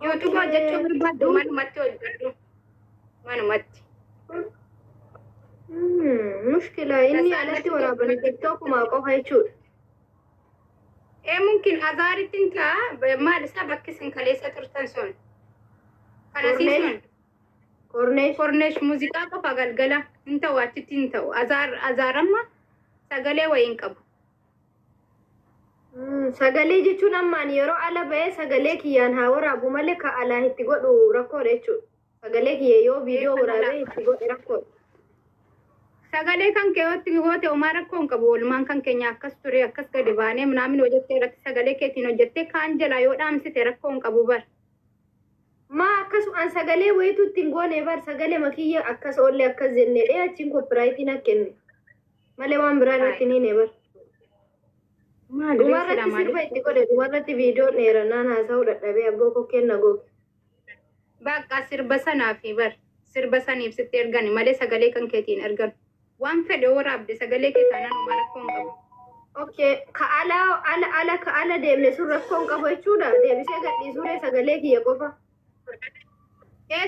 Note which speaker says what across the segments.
Speaker 1: YouTube hojjechuu barbaaddu manumatti hojjedhu. Manumatti.
Speaker 2: Mushkila inni alatti waraabanii TikTok maa qofa jechuudha.
Speaker 1: Mungkin azaaritti ta'a maal isaa bakki isin kaleessa turtan sun. Kanasiisun. Korneesh muuziqaa qofa galgala hin ta'u achitti hin ta'u. Azaaramma sagalee wayiin qabu.
Speaker 2: Sagalee jechuun ammaan yeroo ala ba'ee sagalee kiyyaan haa waraabu malee ka alaa itti godhu rakkoodha jechuudha. Sagalee kiyya yoo viidiyoo waraabee itti godhe rakkoodha.
Speaker 1: Sagalee kan keewwatti goote homaa rakkoo hin qabu. Walumaan kan keenya akkas ture akkas gadi baanee minaamin hojjettee irratti sagalee keetiin hojjettee kaan jalaa yoo dhaamsite rakkoo hin qabu bar.
Speaker 2: Maa akkasumaan sagalee wayitu ittiin goone bar sagalee makiyya akkas oollee akkas jennee achiin koppiraayitiin akka kenne malee waan biraa irratti ni bar. Dumarratti sirba itti godhe dumarratti viidiyoo dheerannaan haasa'uu dadhabee abboo kokkeen na goge.
Speaker 1: Bakka sirba sanaa fi bar sirba saniif sitti ergani malee sagalee kan keetiin ergan. Waan fedhe waraabde sagalee kee taanaan homaa rakkoo hin qabu.
Speaker 2: Okay, ka ala deemne sun rakkoo hin qabu jechuudha. Deebisee gadhiisuudhe sagalee kiyya qofa.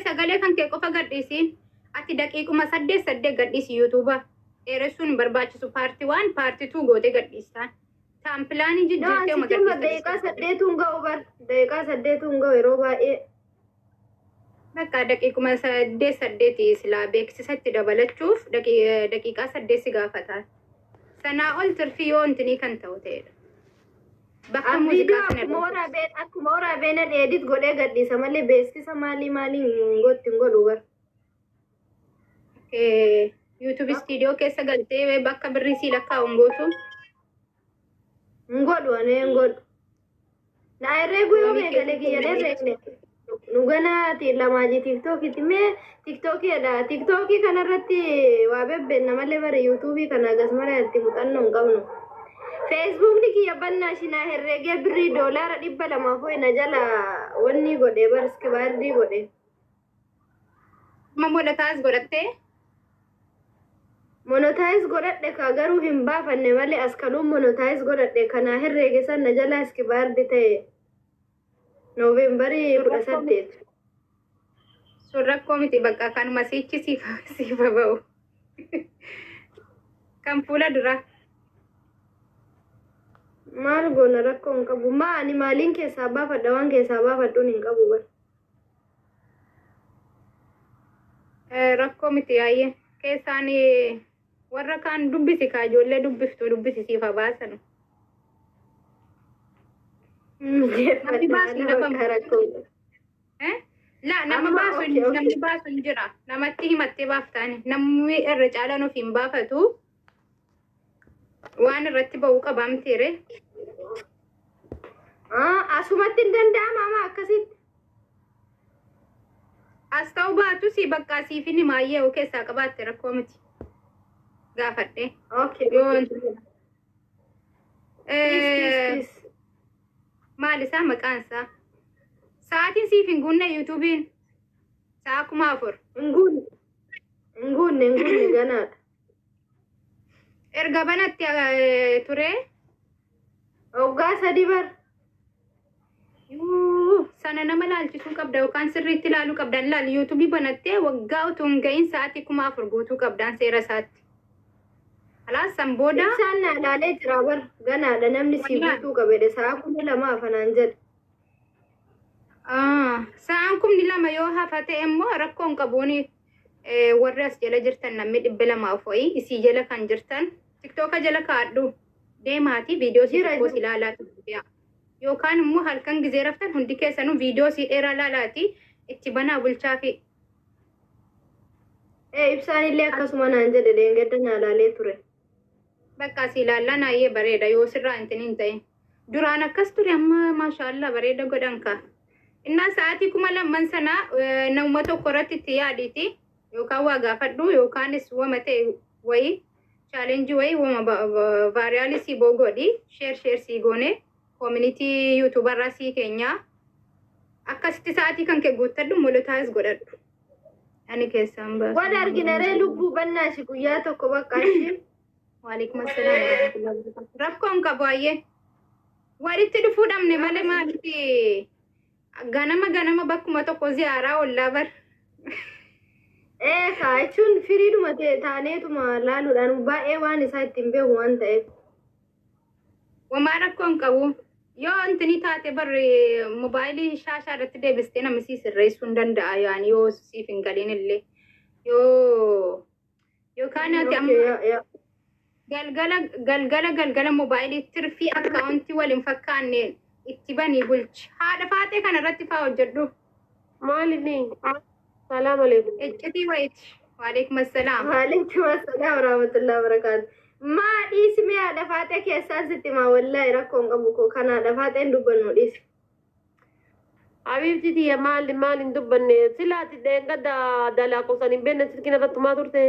Speaker 1: Sagalee kan kee qofa gadhiisiin ati daqiiquma 8 gadhiisi yuutuuba. Dheeressuun hin barbaachisu paartii 1 paartii 2 gootee gadhiistaan. Taampilaanii jijjiirtee uma gadhiisa.
Speaker 2: Daqiiqaa 8 ga'u bar. Daqiiqaa 8 ga'u yeroo baay'ee.
Speaker 1: Bakka daqiiquma 8 silaa beeksisatti dabalachuuf daqiiqaa 8 si gaafata. Sanaa ol tirfii yoo intinii kan ta'u ta'edha. Bakka muuziqaa sana
Speaker 2: akkuma waraabeen edit godhee gadhiisa malee beeksisa maaliin godhu bar.
Speaker 1: YouTube studio keessa galtee bakka birrii si lakkaa'uun gootu.
Speaker 2: Nggodhu anee nggodhu. Na herreegu yoo meeqalee kiyya herreegne. Nuganaati lamaajii TikTokitti mee TikTokiidha. TikTokii kanarratti waa bebbenna malee bare YouTubii kana agasmara itti muuxannoo hin qabnu. Facebookni kiyya bannaa shinaa herreegee birrii $200 ho'ina jala wanni godhe barski baardii godhe.
Speaker 1: Monetize godhattee?
Speaker 2: Monetize godhadhe ka garuu hin baafanne malee askaluun monetize godhadhe kana herreege sanna jala iski baardii ta'e. Noovembarii 18.
Speaker 1: Sun rakkoo miti bakka kanuma siichi siifa ba'u. Kan fuula dura.
Speaker 2: Maal goona rakkoo hin qabu. Ani maaliin keessaa baafadha waan keessaa baafadhuun hin qabu bar.
Speaker 1: Rakkoo miti yaayyee. Keessaan warra kaan dubbisi kaa ijoollee dubbiftu dubbisiisiifa baasanu. Nama baasu hin jira. Namatti himattee baaftaani. Namni irra caalaan of hin baafatu. Waan irratti ba'uu qabaa mitiire.
Speaker 2: Asumatti hin danda'ama ama akkasitti.
Speaker 1: As ta'uu baatu si bakka siifin himaayyee yoo keessaa qabaatte rakkoo miti. Gaafadhe. Maal isaa maqaan isaa? Sa'aatiin siif hin guunne yuutuubiin? Sa'a 4,000.
Speaker 2: Hin guunne ganaadha.
Speaker 1: Erga banatti ture?
Speaker 2: Waggaa 3 bar.
Speaker 1: Sana nama laalchisuu qabda yookaan sirriitti ilaaluu qabdan laal yuutuubii banattee waggaa utuu hin ga'iin sa'aatii 4,000 guutuu qabdaan seera isaatti. Alaasan booda.
Speaker 2: Ibsaan na ilaalee jira bar ganaadha namni si guutuu qabedha sa'a 2,000 afanaan jedhe.
Speaker 1: Sa'aan 2,000 yoo hafate immoo rakkoo hin qabuun warri as jala jirtan namni 200 ho'i isii jala kan jirtan TikToka jala kaadhu deemaatii viidiyoo si tokkos ilaalaatu yookaan immoo halkan gizee raftan hundi keessanuu viidiyoo si dheeraa ilaalaati itti banaa bulchaa fi.
Speaker 2: Ibsaan illee akkasuma naan jedhe deengadda na ilaalee ture.
Speaker 1: Bakka si ilaallaa naayyee bareeda yoo sirraa hin ta'in. Duraan akkas ture amma maashaallah bareeda godhan ka. Innaa sa'aatii 2,000 sana nama tokko irratti itti yaaditi yookaan waa gaafadhu yookaanis wama ta'e wayii chaalenjii wayii wama vaariyaalii si bogoodhi sheer si goone koomunitii yuutuubarraa si keenya akkasitti sa'aatii kan kee guuttadhu monetize godhadhu. Ani keessaan baasu.
Speaker 2: Waan arginaree lubbuu bannaa shi guyyaa tokko bakka ishee.
Speaker 1: Waalaikum assalam. Rakkoon qabu baay'ee. Walitti dhufuu dhabne malee maalitti ganama bakkuma tokko ziyaaraa ollaa bar.
Speaker 2: Kaachuun firiidhuma taaneetuma laaluudhaan baay'ee waan isaa ittiin beeku waan ta'eef.
Speaker 1: Wamaa rakkoon qabu. Yoo intini taate barri moobaayilii shaashaa irratti deebistee nama sii sirreessuu hin danda'a yaani yoo siif hin galin illee. Yookaan ati amma galgala moobaayilii tirfii akkaawuntii waliin fakkaanne itti banii bulchi. Haadha faatee kana irratti faa hojjedhu.
Speaker 3: Maalini? Salaam alaikum.
Speaker 1: Ejjetii wayiiti. Waalaikum assalaam.
Speaker 2: Waalaikum assalaam warahmatullahi wabarakatuh. Maadhi ismee haadha faatee keessaa sitti maa wallahi rakkoon qabu koo kan haadha faateen dubbannu dhiisi.
Speaker 3: Habibti tiya maalin dubbanne silaati deengada dalaa kusan hin beekne silkiin irratti maa turte?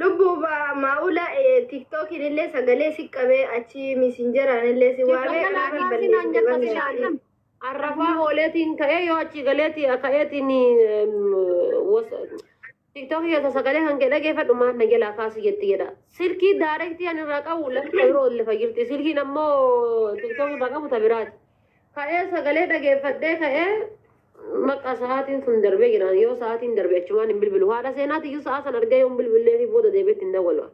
Speaker 2: Lubbuuba maa'ula tiktookiin illee sagalee si qabee achi misinjeraan illee si waamee
Speaker 3: arrafaa ooleetiin ka'ee yoo achi galeeti ka'eetiin TikTok keessa sagalee kan dhageeffadhu maal na jalaa kaasi jetti jedha. Silkii daarektii ani irraa qabu lafa yeroo lafa jirti. Silkiin ammoo TikTok irraa qabu tabiraati. Ka'ee sagalee dhageeffadhee ka'ee maqaa sa'aatiin sun darbee jiran yoo sa'aatiin darbee achumaan hin bilbilu. Haadha seenaati iyyuu sa'a san argee yoo hin bilbillee fi booda deebiitti hin dawwalu.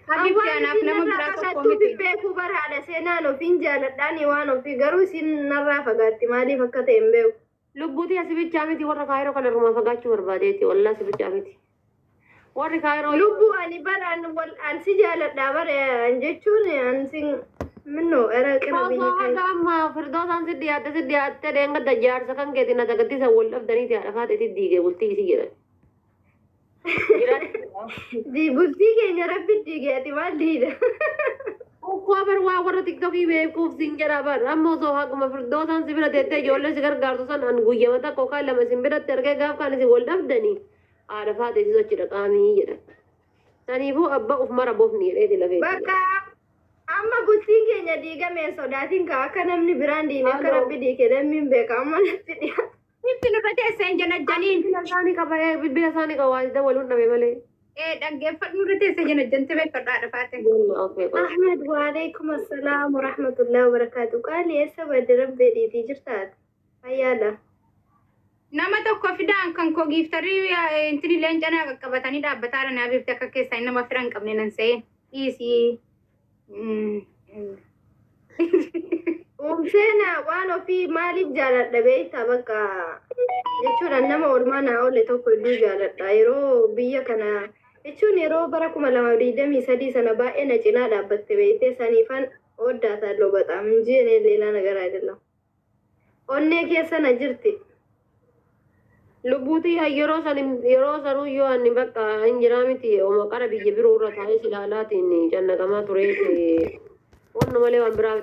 Speaker 1: Habibti anaaf nama biraa tokko miti.
Speaker 2: Beekuu bara haadha seenaan ofiin jaaladhaan waan ofii garuu isin narraa fagaatti maaliif akka ta'e hin beeku.
Speaker 3: Lubbuuti asibichaa miti warra kaayiroo kana irraa fagaachuu barbaadeeti wallah asibichaa miti. Warri kaayiroo
Speaker 2: lubbuu ani baraan ansi jaaladhaa bare jechuun ansi minnoo era qira biyya
Speaker 3: kan amma firdoosan sidiyaatte deenga dajjaarsa kan keetiin na dagattisa wal dhabdaniiti haadha faateetti diigee bultii isii jedhan.
Speaker 2: Bultii keenya rabbi diigeeti maal diida.
Speaker 3: Kuabar waa warra TikTokii beekuuf siin jedha bar ammoo osoo haguma firdoosan si bira teettee ijoollee si gargaartu san an guyyama takka yookaan lama sin biratti argee gaaf kaan isin wal dhabdanii haadha faatee si sochi dhaqaamii jedhan. Saniifuu abbaa uf mara boofni jedheeti lafee.
Speaker 2: Bakka amma bultiin keenya diigamee sodaatiin ka akka namni biraan diine akka rabbi diike namni hin beeka amma natti dhiyaatu.
Speaker 1: Ibsi nurra teessee hin janajjaniin.
Speaker 3: Bilbila isaanii qabaatee waluun dhabe malee.
Speaker 1: Dhaggeeffadhu nurra teessee janajjante beekadhu haadha faatee.
Speaker 2: Ahmed waalaikum assalaam warahmatullahi wabarakatuh. Qaali eessa badde rabbee dhiitii jirtaati? Fayyaadha.
Speaker 1: Nama tokko fidaan kan koo giiftarii intini leencanaa qaqqabatanii dhaabbataadha naa beekte akka keessaa nama fira hin qabne nan se'een dhiisii.
Speaker 2: Umseena waan ofii maaliif jaaladha beektaa bakka jechuudhaan nama oolmaa naa oole tokko iddoo jaaladha yeroo biyya kana jechuun yeroo bara 2023 sana baay'ee na cinaa dhaabbatte beektee saniifan oddaataa loo baxaam injiinee leelaa nagaraa jedhamu. Onnee keessa na jirti.
Speaker 3: Lubbuuti yeroo sanuu yoo ani bakka hin jiraa miti oma qara biyya biroo irra taa'ee silaalaatiin cannaqamaa tureeti. Wannu malee waan biraa